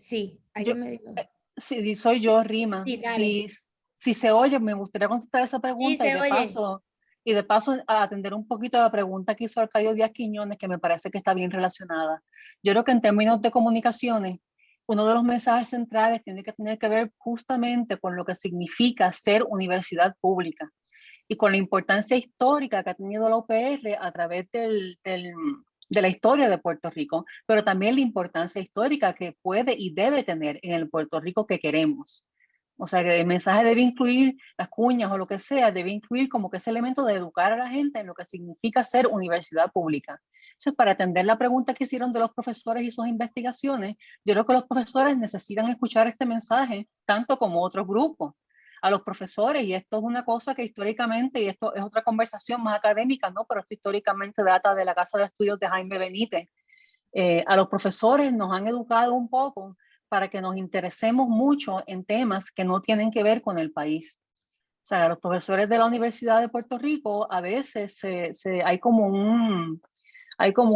sí, alguien me dijo. Sí, soy yo, Rima. Sí, si se oye, me gustaría contestar esa pregunta y de paso a atender un poquito a la pregunta que hizo Arcadio Díaz Quiñones, que me parece que está bien relacionada. Yo creo que en términos de comunicaciones, uno de los mensajes centrales tiene que tener que ver justamente con lo que significa ser universidad pública y con la importancia histórica que ha tenido la UPR a través de la historia de Puerto Rico, pero también la importancia histórica que puede y debe tener en el Puerto Rico que queremos. O sea, que el mensaje debe incluir las cuñas o lo que sea, debe incluir como que ese elemento de educar a la gente en lo que significa ser universidad pública. Entonces, para atender la pregunta que hicieron de los profesores y sus investigaciones, yo creo que los profesores necesitan escuchar este mensaje tanto como otros grupos. A los profesores, y esto es una cosa que históricamente, y esto es otra conversación más académica, ¿no? Pero esto históricamente data de la Casa de Estudios de Jaime Benítez. A los profesores nos han educado un poco para que nos interesemos mucho en temas que no tienen que ver con el país. O sea, los profesores de la Universidad de Puerto Rico a veces hay como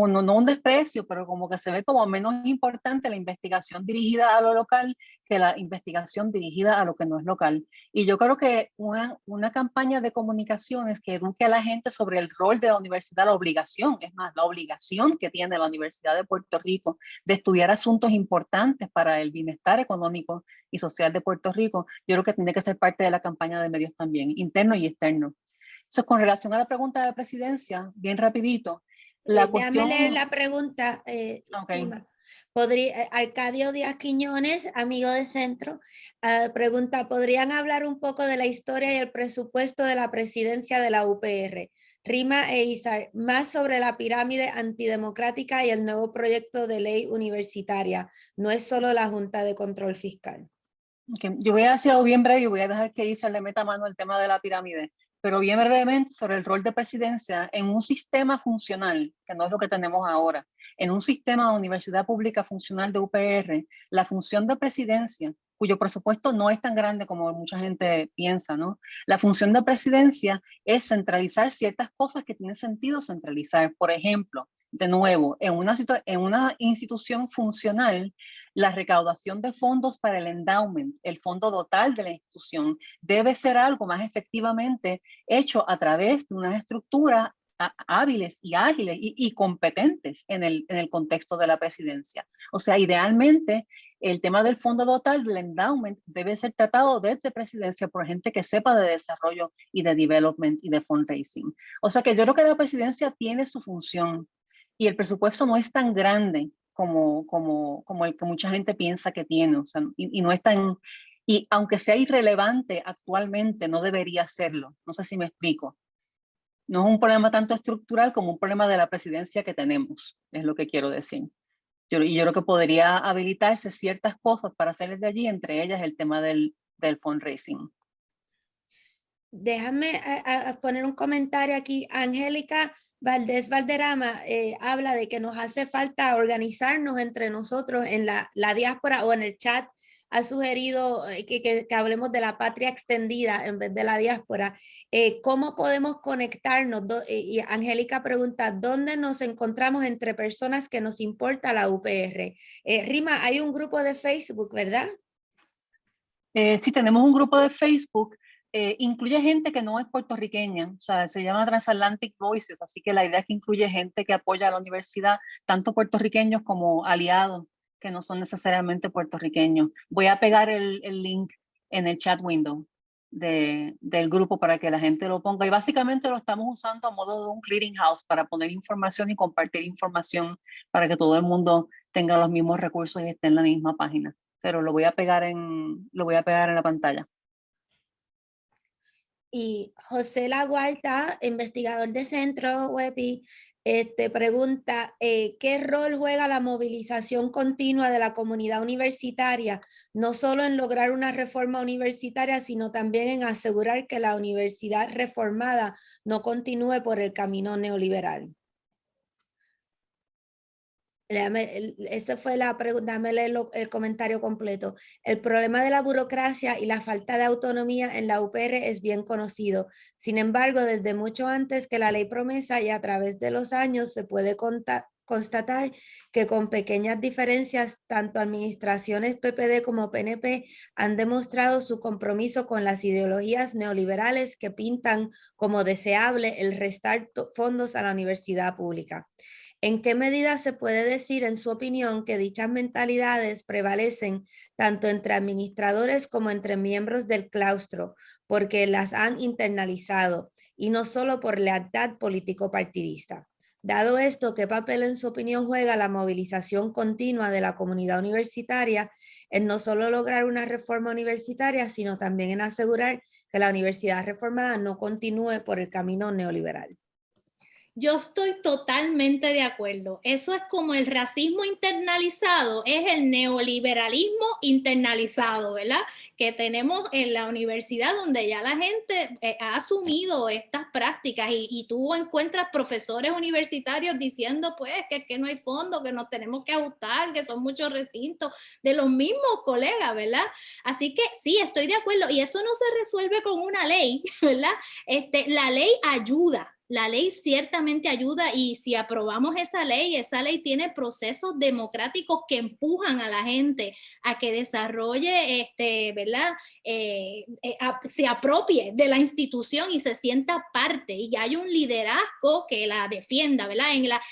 no un desprecio, pero como que se ve como menos importante la investigación dirigida a lo local que la investigación dirigida a lo que no es local. Y yo creo que una campaña de comunicaciones que eduque a la gente sobre el rol de la universidad, la obligación que tiene la Universidad de Puerto Rico de estudiar asuntos importantes para el bienestar económico y social de Puerto Rico, yo creo que tiene que ser parte de la campaña de medios también, interno y externo. Entonces, con relación a la pregunta de presidencia, bien rapidito, déjame leer la pregunta. Okay. Arcadio Díaz Quiñones, amigo de Centro, pregunta, ¿podrían hablar un poco de la historia y el presupuesto de la presidencia de la UPR? Rima e Isar, más sobre la pirámide antidemocrática y el nuevo proyecto de ley universitaria. No es solo la Junta de Control Fiscal. Okay. Yo voy a decir algo bien breve y voy a dejar que Isa le meta mano al tema de la pirámide, pero bien brevemente sobre el rol de presidencia en un sistema funcional, que no es lo que tenemos ahora. En un sistema de universidad pública funcional de UPR, la función de presidencia, cuyo presupuesto no es tan grande como mucha gente piensa, ¿no? La función de presidencia es centralizar ciertas cosas que tiene sentido centralizar. Por ejemplo, de nuevo, en una institución funcional, la recaudación de fondos para el endowment, el fondo total de la institución, debe ser algo más efectivamente hecho a través de unas estructuras hábiles y ágiles y competentes en el contexto de la presidencia. O sea, idealmente, el tema del fondo total del endowment debe ser tratado desde presidencia por gente que sepa de desarrollo y de development y de fundraising. O sea que yo creo que la presidencia tiene su función y el presupuesto no es tan grande como el que mucha gente piensa que tiene, o sea, y no es tan, y aunque sea irrelevante actualmente, no debería serlo. No sé si me explico. No es un problema tanto estructural como un problema de la presidencia que tenemos, es lo que quiero decir. Yo creo que podría habilitarse ciertas cosas para hacer desde allí, entre ellas el tema del fundraising. Déjame poner un comentario aquí. Angélica Valdés Valderrama habla de que nos hace falta organizarnos entre nosotros en la diáspora o en el chat. Ha sugerido que hablemos de la patria extendida en vez de la diáspora. ¿Cómo podemos conectarnos? Y Angélica pregunta, ¿dónde nos encontramos entre personas que nos importa la UPR? Rima, hay un grupo de Facebook, ¿verdad? Sí, tenemos un grupo de Facebook. Incluye gente que no es puertorriqueña, o sea, se llama Transatlantic Voices, así que la idea es que incluye gente que apoya a la universidad, tanto puertorriqueños como aliados, que no son necesariamente puertorriqueños. Voy a pegar el link en el chat window del grupo para que la gente lo ponga, y básicamente lo estamos usando a modo de un clearinghouse para poner información y compartir información para que todo el mundo tenga los mismos recursos y esté en la misma página. Pero lo voy a pegar en la pantalla. Y José Laguarta, investigador de Centro WEPI, pregunta, ¿qué rol juega la movilización continua de la comunidad universitaria, no solo en lograr una reforma universitaria, sino también en asegurar que la universidad reformada no continúe por el camino neoliberal? Esa fue la pregunta, déjame leer el comentario completo. El problema de la burocracia y la falta de autonomía en la UPR es bien conocido. Sin embargo, desde mucho antes que la ley promesa y a través de los años se puede constatar que con pequeñas diferencias, tanto administraciones PPD como PNP han demostrado su compromiso con las ideologías neoliberales que pintan como deseable el restar fondos a la universidad pública. ¿En qué medida se puede decir, en su opinión, que dichas mentalidades prevalecen tanto entre administradores como entre miembros del claustro, porque las han internalizado y no solo por lealtad político-partidista? Dado esto, ¿qué papel, en su opinión, juega la movilización continua de la comunidad universitaria en no solo lograr una reforma universitaria, sino también en asegurar que la universidad reformada no continúe por el camino neoliberal? Yo estoy totalmente de acuerdo. Eso es como el racismo internalizado, es el neoliberalismo internalizado, ¿verdad? Que tenemos en la universidad, donde ya la gente ha asumido estas prácticas y tú encuentras profesores universitarios diciendo pues que no hay fondos, que nos tenemos que ajustar, que son muchos recintos, de los mismos colegas, ¿verdad? Así que sí, estoy de acuerdo, y eso no se resuelve con una ley, ¿verdad? La ley ayuda. La ley ciertamente ayuda, y si aprobamos esa ley tiene procesos democráticos que empujan a la gente a que desarrolle, ¿verdad? Se apropie de la institución y se sienta parte, y hay un liderazgo que la defienda, ¿verdad?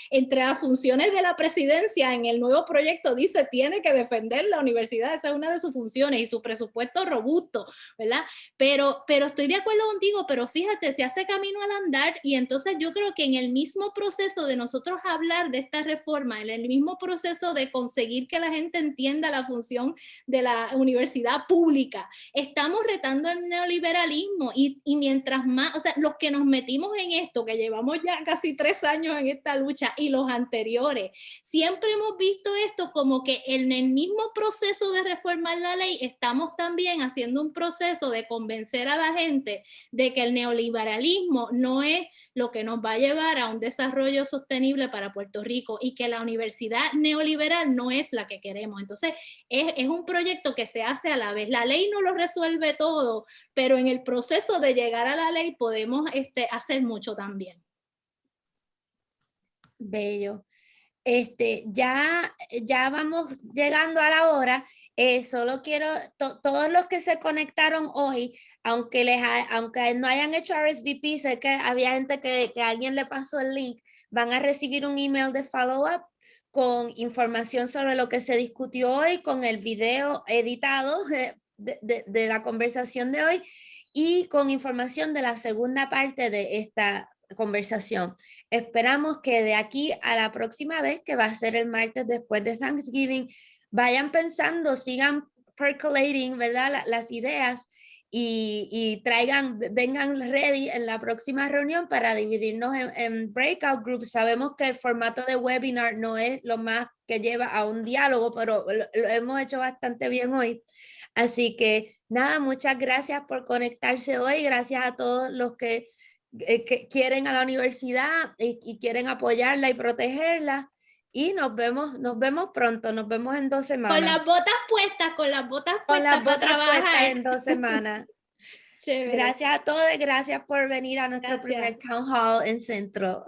Entre las funciones de la presidencia, en el nuevo proyecto dice, tiene que defender la universidad, esa es una de sus funciones, y su presupuesto robusto, ¿verdad? Pero estoy de acuerdo contigo, pero fíjate, se hace camino al andar, y Entonces yo creo que en el mismo proceso de nosotros hablar de esta reforma, en el mismo proceso de conseguir que la gente entienda la función de la universidad pública, estamos retando el neoliberalismo y mientras más, o sea, los que nos metimos en esto, que llevamos ya casi 3 años en esta lucha y los anteriores, siempre hemos visto esto como que en el mismo proceso de reformar la ley estamos también haciendo un proceso de convencer a la gente de que el neoliberalismo no es lo que nos va a llevar a un desarrollo sostenible para Puerto Rico y que la universidad neoliberal no es la que queremos. Entonces, es un proyecto que se hace a la vez. La ley no lo resuelve todo, pero en el proceso de llegar a la ley podemos hacer mucho también. Bello. Ya vamos llegando a la hora. Solo quiero, todos los que se conectaron hoy, aunque no hayan hecho RSVP, sé que había gente que alguien le pasó el link, van a recibir un email de follow-up con información sobre lo que se discutió hoy, con el video editado de la conversación de hoy y con información de la segunda parte de esta conversación. Esperamos que de aquí a la próxima vez, que va a ser el martes después de Thanksgiving, vayan pensando, sigan percolating, ¿verdad? Las ideas y vengan ready en la próxima reunión para dividirnos en breakout groups. Sabemos que el formato de webinar no es lo más que lleva a un diálogo, pero lo hemos hecho bastante bien hoy. Así que nada, muchas gracias por conectarse hoy. Gracias a todos los que quieren a la universidad y quieren apoyarla y protegerla. Y nos vemos pronto, nos vemos en 2 semanas. Con las botas puestas, Con las para botas trabajar. puestas en 2 semanas. Chévere. Gracias a todos, gracias por venir a nuestro primer Town Hall en Centro.